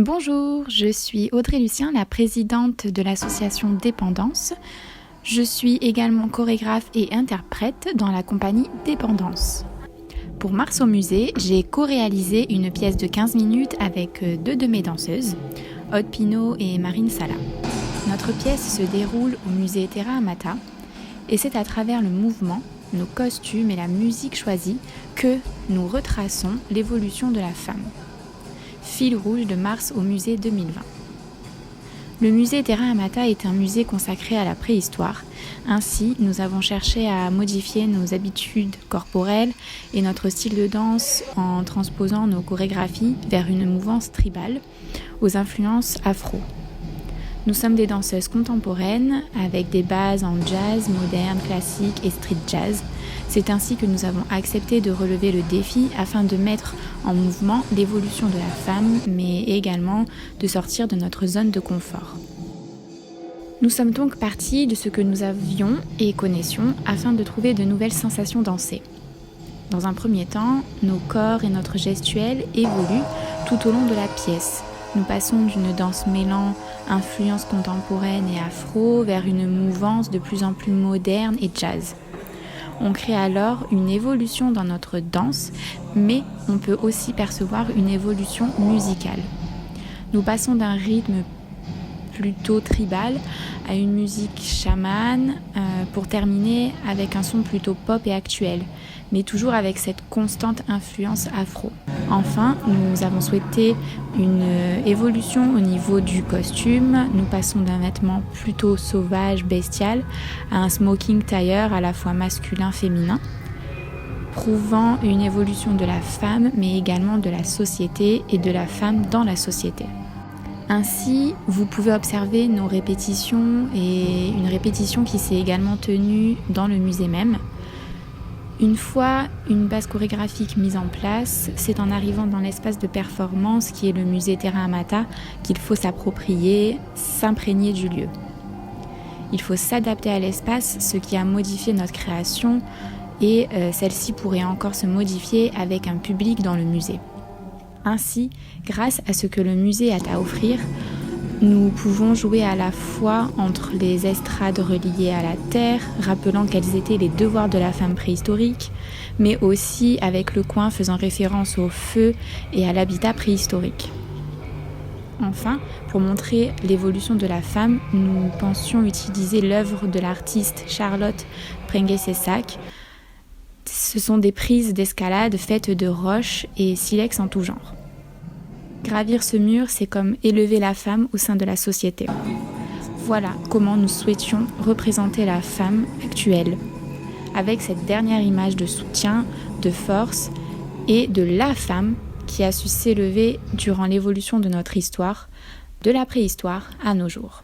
Bonjour, je suis Audrey Lucien, la présidente de l'association Dépendance. Je suis également chorégraphe et interprète dans la compagnie Dépendance. Pour Mars au musée, j'ai co-réalisé une pièce de 15 minutes avec deux de mes danseuses, Aude Pinault et Marine Sala. Notre pièce se déroule au musée Terra Amata et c'est à travers le mouvement, nos costumes et la musique choisie que nous retraçons l'évolution de la femme. Fil rouge de Mars au musée 2020. Le musée Terra Amata est un musée consacré à la préhistoire. Ainsi, nous avons cherché à modifier nos habitudes corporelles et notre style de danse en transposant nos chorégraphies vers une mouvance tribale aux influences afro. Nous sommes des danseuses contemporaines avec des bases en jazz, moderne, classique et street jazz. C'est ainsi que nous avons accepté de relever le défi afin de mettre en mouvement l'évolution de la femme, mais également de sortir de notre zone de confort. Nous sommes donc partis de ce que nous avions et connaissions afin de trouver de nouvelles sensations dansées. Dans un premier temps, nos corps et notre gestuelle évoluent tout au long de la pièce. Nous passons d'une danse mêlant influences contemporaines et afro vers une mouvance de plus en plus moderne et jazz. On crée alors une évolution dans notre danse, mais on peut aussi percevoir une évolution musicale. Nous passons d'un rythme plutôt tribal à une musique chamane pour terminer avec un son plutôt pop et actuel, mais toujours avec cette constante influence afro. Enfin, nous avons souhaité une évolution au niveau du costume. Nous passons d'un vêtement plutôt sauvage, bestial, à un smoking tailleur à la fois masculin-féminin, prouvant une évolution de la femme, mais également de la société et de la femme dans la société. Ainsi, vous pouvez observer nos répétitions et une répétition qui s'est également tenue dans le musée même. Une fois une base chorégraphique mise en place, c'est en arrivant dans l'espace de performance qui est le musée Terra Amata qu'il faut s'approprier, s'imprégner du lieu. Il faut s'adapter à l'espace, ce qui a modifié notre création et celle-ci pourrait encore se modifier avec un public dans le musée. Ainsi, grâce à ce que le musée a à offrir, nous pouvons jouer à la fois entre les estrades reliées à la terre, rappelant quels étaient les devoirs de la femme préhistorique, mais aussi avec le coin faisant référence au feu et à l'habitat préhistorique. Enfin, pour montrer l'évolution de la femme, nous pensions utiliser l'œuvre de l'artiste Charlotte Prengues-Cessac. Ce sont des prises d'escalade faites de roches et silex en tout genre. Gravir ce mur, c'est comme élever la femme au sein de la société. Voilà comment nous souhaitions représenter la femme actuelle, avec cette dernière image de soutien, de force et de la femme qui a su s'élever durant l'évolution de notre histoire, de la préhistoire à nos jours.